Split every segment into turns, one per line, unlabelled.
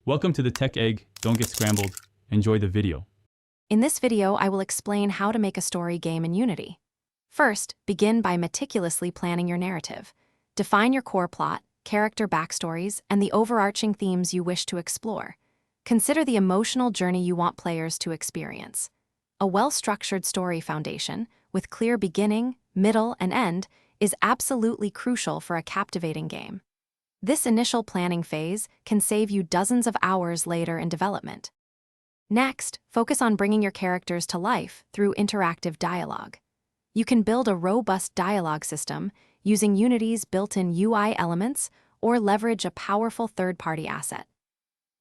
Welcome to the Tech Egg. Don't get scrambled. Enjoy the video.
In this video, I will explain how to make a story game in Unity. First, begin by meticulously planning your narrative. Define your core plot, character backstories, and the overarching themes you wish to explore. Consider the emotional journey you want players to experience. A well-structured story foundation, with clear beginning, middle, and end, is absolutely crucial for a captivating game. This initial planning phase can save you dozens of hours later in development. Next, focus on bringing your characters to life through interactive dialogue. You can build a robust dialogue system using Unity's built-in UI elements or leverage a powerful third-party asset.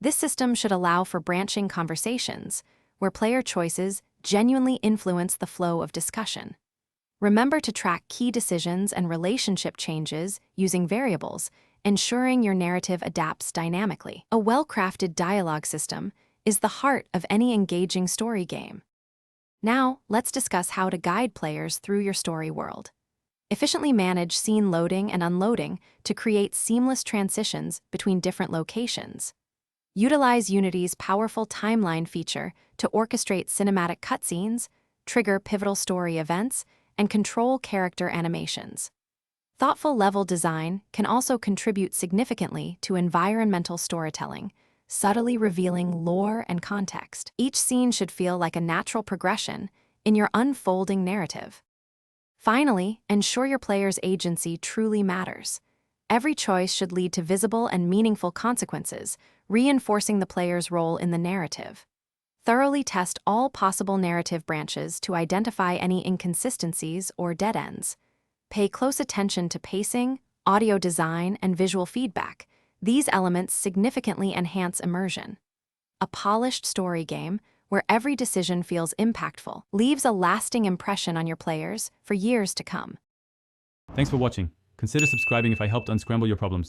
This system should allow for branching conversations, where player choices genuinely influence the flow of discussion. Remember to track key decisions and relationship changes using variables, ensuring your narrative adapts dynamically. A well-crafted dialogue system is the heart of any engaging story game. Now, let's discuss how to guide players through your story world. Efficiently manage scene loading and unloading to create seamless transitions between different locations. Utilize Unity's powerful timeline feature to orchestrate cinematic cutscenes, trigger pivotal story events, and control character animations. Thoughtful level design can also contribute significantly to environmental storytelling, subtly revealing lore and context. Each scene should feel like a natural progression in your unfolding narrative. Finally, ensure your player's agency truly matters. Every choice should lead to visible and meaningful consequences, reinforcing the player's role in the narrative. Thoroughly test all possible narrative branches to identify any inconsistencies or dead ends. Pay close attention to pacing, audio design, and visual feedback. These elements significantly enhance immersion. A polished story game, where every decision feels impactful, leaves a lasting impression on your players for years to come.
Thanks for watching. Consider subscribing if I helped unscramble your problems.